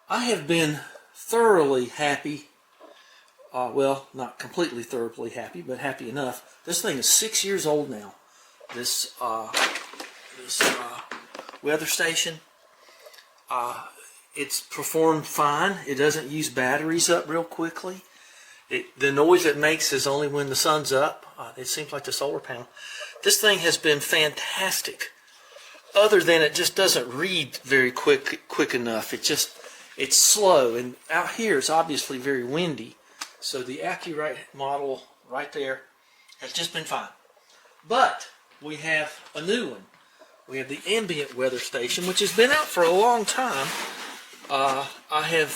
I have been thoroughly happy. Well, not completely thoroughly happy, but happy enough. This thing is 6 years old now. This weather station. It's performed fine. It doesn't use batteries up real quickly. The noise it makes is only when the sun's up. It seems like the solar panel. This thing has been fantastic. Other than it just doesn't read very quick enough. It's slow, and out here it's obviously very windy. So the Accurate model right there has just been fine. But we have a new one. We have the Ambient weather station, which has been out for a long time. I have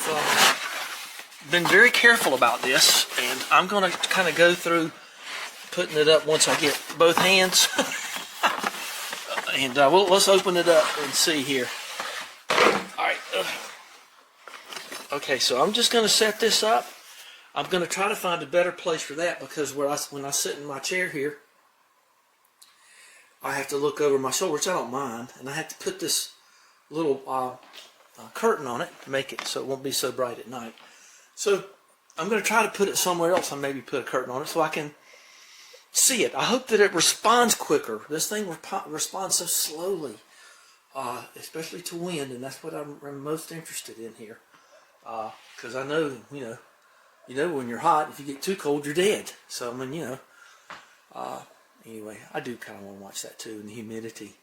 been very careful about this, and I'm going to kind of go through putting it up once I get both hands. And let's open it up and see here. All right. Okay, so I'm just going to set this up. I'm going to try to find a better place for that, because when I sit in my chair here, I have to look over my shoulder, which I don't mind, and I have to put this little curtain on it to make it so it won't be so bright at night. So I'm going to try to put it somewhere else and maybe put a curtain on it so I can see it. I hope that it responds quicker. This thing responds so slowly, especially to wind, and that's what I'm most interested in here. Because I know, you know, when you're hot, if you get too cold, you're dead. So I mean, anyway, I do kind of want to watch that too, and the humidity,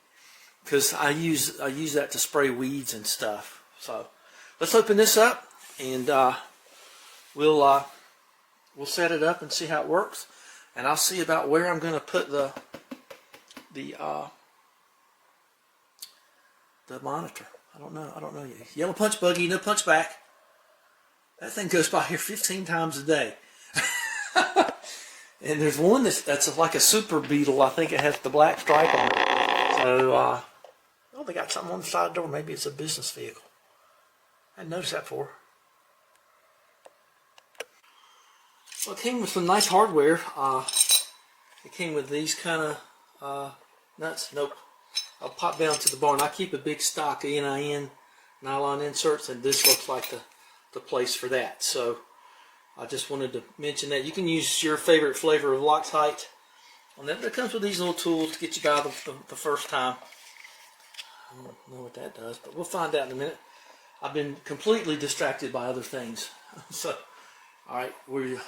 because I use that to spray weeds and stuff. So let's open this up, and we'll set it up and see how it works, and I'll see about where I'm going to put the monitor. I don't know yet. Yellow punch buggy, no punch back. That thing goes by here 15 times a day. And there's one that's like a super beetle. I think it has the black stripe on it. So, oh, they got something on the side door. Maybe it's a business vehicle. I hadn't noticed that before. Well, it came with some nice hardware. It came with these kind of nuts. Nope. I'll pop down to the barn. I keep a big stock of NIN nylon inserts, and this looks like the place for that. So I just wanted to mention that. You can use your favorite flavor of Loctite on that. It comes with these little tools to get you by the first time. I don't know what that does, but we'll find out in a minute. I've been completely distracted by other things. So, all right, I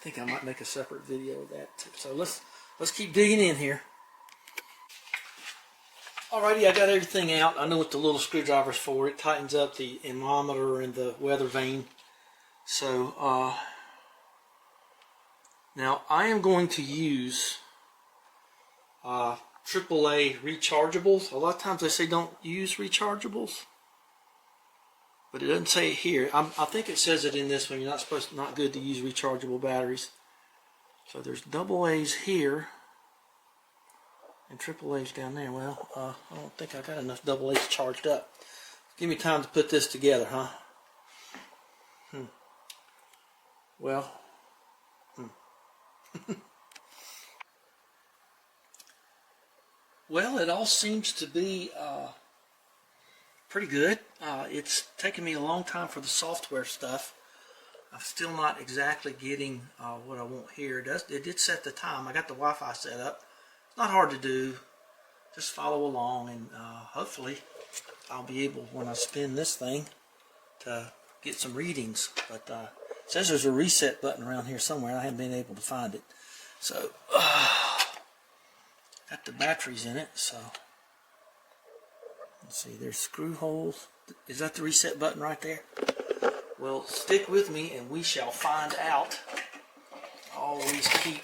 think I might make a separate video of that too. So let's keep digging in here. Alrighty, I got everything out. I know what the little screwdriver's for. It tightens up the anemometer and the weather vane. So, now I am going to use AAA rechargeables. A lot of times they say don't use rechargeables, but it doesn't say it here. I think it says it in this one. You're not good to use rechargeable batteries. So there's AA's here and AAA's down there. Well, I don't think I got enough AA's charged up. Give me time to put this together, huh? Well, well, it all seems to be pretty good. It's taken me a long time for the software stuff. I'm still not exactly getting what I want here. It did set the time. I got the Wi-Fi set up. It's not hard to do. Just follow along, and hopefully I'll be able, when I spin this thing, to get some readings. But it says there's a reset button around here somewhere. I haven't been able to find it. So, got the batteries in it. So, let's see. There's screw holes. Is that the reset button right there? Well, stick with me and we shall find out. Always keep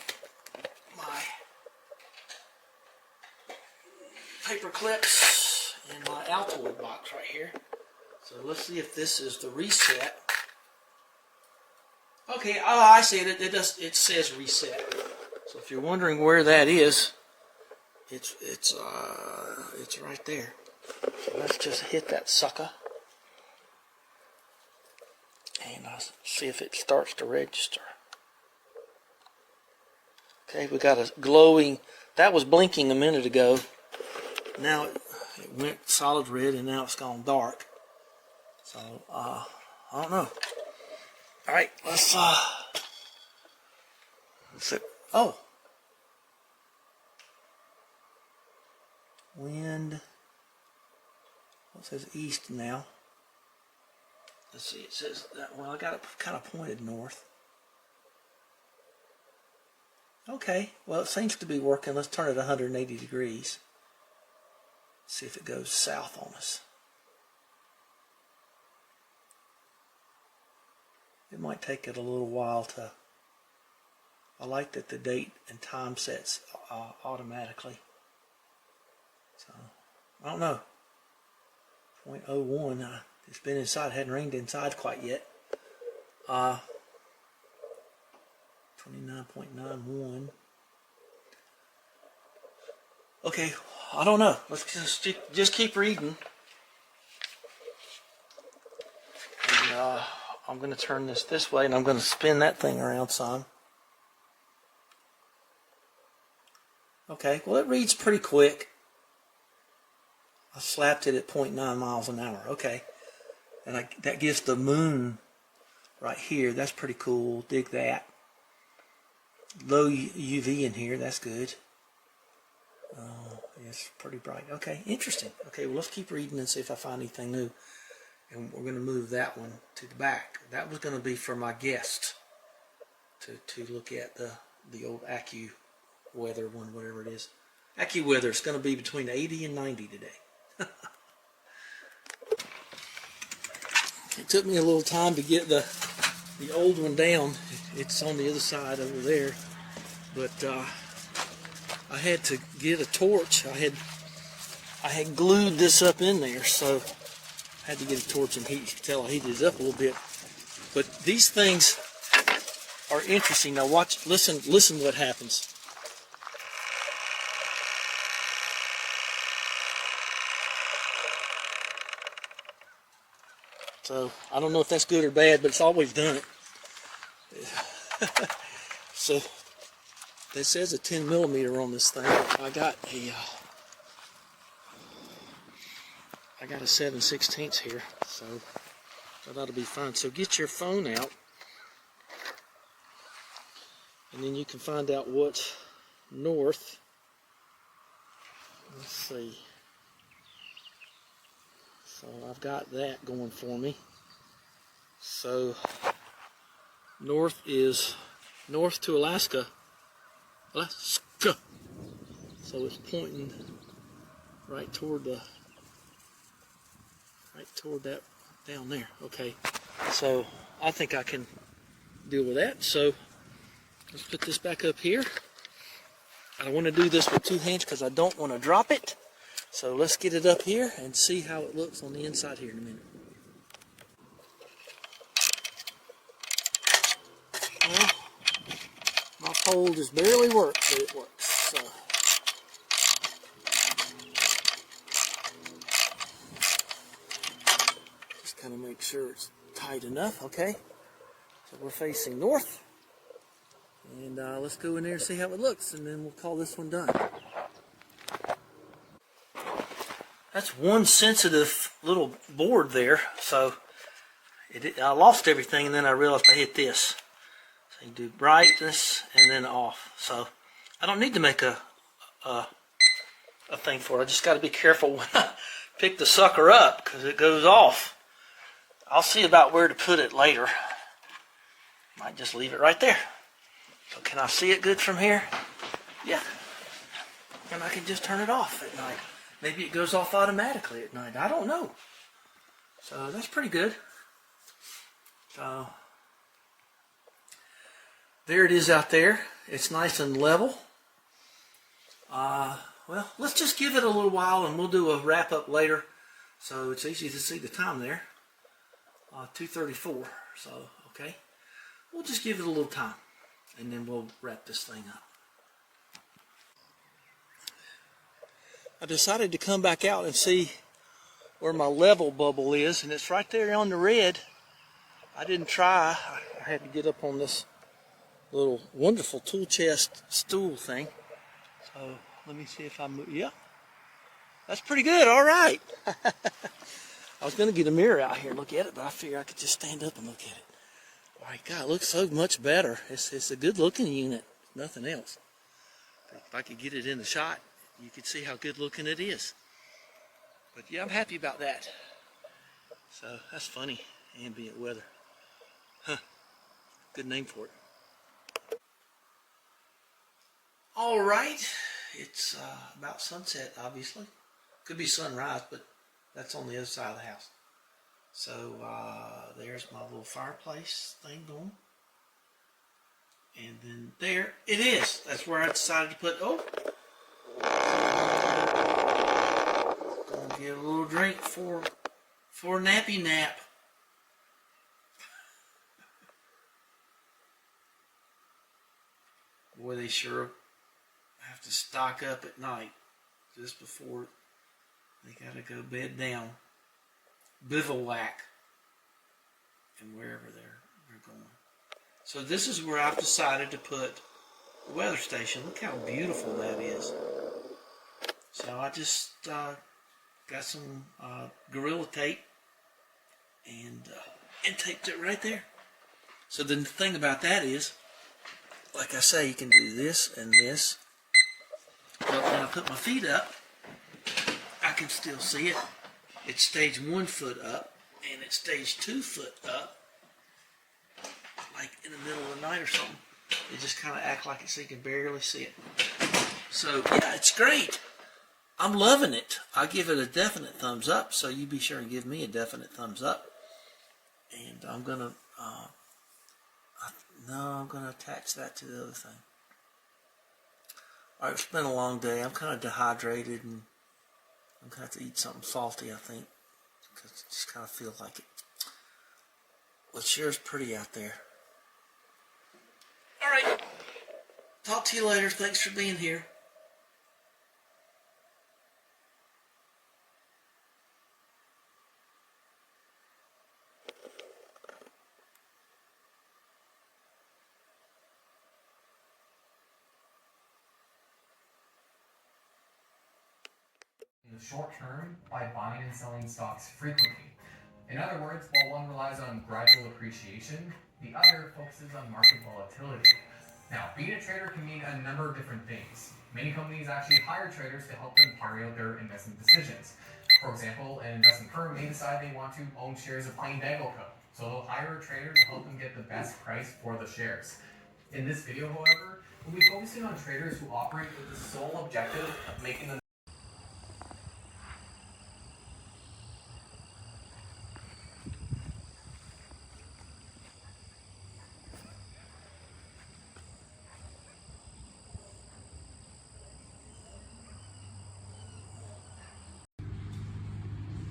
my paper clips in my Altoid box right here. So let's see if this is the reset. Okay, oh, I see it. It says reset. So if you're wondering where that is, it's right there. So let's just hit that sucker, and I'll see if it starts to register. Okay, we got a glowing. That was blinking a minute ago. Now it went solid red, and now it's gone dark. So I don't know. All right, let's see. Oh, wind. It says east now. Let's see. It says that. Well, I got it kind of pointed north. Okay. Well, it seems to be working. Let's turn it 180 degrees. See if it goes south on us. It might take it a little while to. I like that the date and time sets automatically. So I don't know. 0.01. It's been inside. Hadn't rained inside quite yet. 29.91. Okay, I don't know. Let's just keep reading. And I'm going to turn this way, and I'm going to spin that thing around some. Okay, well, it reads pretty quick. I slapped it at 0.9 miles an hour. Okay, and that gives the moon right here. That's pretty cool. Dig that. Low UV in here. That's good. It's pretty bright. Okay, interesting. Okay, well, let's keep reading and see if I find anything new. And we're going to move that one to the back. That was going to be for my guest to look at the old AccuWeather one, whatever it is. AccuWeather. It's going to be between 80 and 90 today. It took me a little time to get the old one down. It's on the other side over there, but I had to get a torch. I had glued this up in there, so I had to get a torch and heat. You can tell I heated it up a little bit. But these things are interesting. Now watch, listen what happens. So I don't know if that's good or bad, but it's always done it. So it says a 10 millimeter on this thing. I got a 7/16 here, so that'll be fine. So get your phone out, and then you can find out what's north. Let's see. So I've got that going for me. So north is north to Alaska. Alaska. So it's pointing right toward that down there. Okay. So I think I can deal with that. So let's put this back up here. I want to do this with two hands because I don't want to drop it. So let's get it up here and see how it looks on the inside here in a minute. Well, my pole just barely works, but it works. So just kind of make sure it's tight enough. Okay. So we're facing north. And let's go in there and see how it looks, and then we'll call this one done. That's one sensitive little board there, so I lost everything, and then I realized I hit this. So you do brightness and then off. So I don't need to make a thing for it. I just got to be careful when I pick the sucker up because it goes off. I'll see about where to put it later. Might just leave it right there. So can I see it good from here? Yeah. And I can just turn it off at night. Maybe it goes off automatically at night. I don't know. So that's pretty good. So there it is out there. It's nice and level. Well, let's just give it a little while and we'll do a wrap up later. So it's easy to see the time there. 2:34. So, okay. We'll just give it a little time and then we'll wrap this thing up. I decided to come back out and see where my level bubble is, and it's right there on the red. I didn't try. I had to get up on this little wonderful tool chest stool thing. So let me see if I move. Yeah, that's pretty good. All right. I was going to get a mirror out here and look at it, but I figured I could just stand up and look at it. All right, God, it looks so much better. It's a good-looking unit, nothing else. If I could get it in the shot, you could see how good-looking it is. But yeah, I'm happy about that. So that's funny, ambient weather. Huh, good name for it. All right, it's about sunset, obviously. Could be sunrise, but that's on the other side of the house. So there's my little fireplace thing going. And then there it is. That's where I decided to put, gonna get a little drink for a nappy nap. Boy, they sure have to stock up at night just before they gotta go bed down. Bivouac and wherever they're going. So this is where I've decided to put the weather station. Look how beautiful that is. So I just got some Gorilla Tape and taped it right there. So the thing about that is, like I say, you can do this and this. But when I put my feet up, I can still see it. It stays 1 foot up, and it stays 2 foot up, like in the middle of the night or something. It just kind of act like it so you can barely see it. So yeah, it's great. I'm loving it. I give it a definite thumbs up, so you be sure and give me a definite thumbs up. And I'm gonna, I'm gonna attach that to the other thing. All right, it's been a long day. I'm kind of dehydrated, and I'm gonna have to eat something salty, I think, because it just kind of feels like it. Well, it sure is pretty out there. All right, talk to you later. Thanks for being here. In the short term by buying and selling stocks frequently. In other words, while one relies on gradual appreciation, the other focuses on market volatility. Now, being a trader can mean a number of different things. Many companies actually hire traders to help them carry out their investment decisions. For example, an investment firm may decide they want to own shares of Plain Bagel Co. So they'll hire a trader to help them get the best price for the shares. In this video, however, we'll be focusing on traders who operate with the sole objective of making them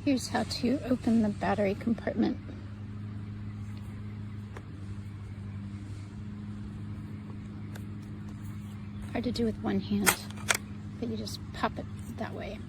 Here's how to open the battery compartment. Hard to do with one hand, but you just pop it that way.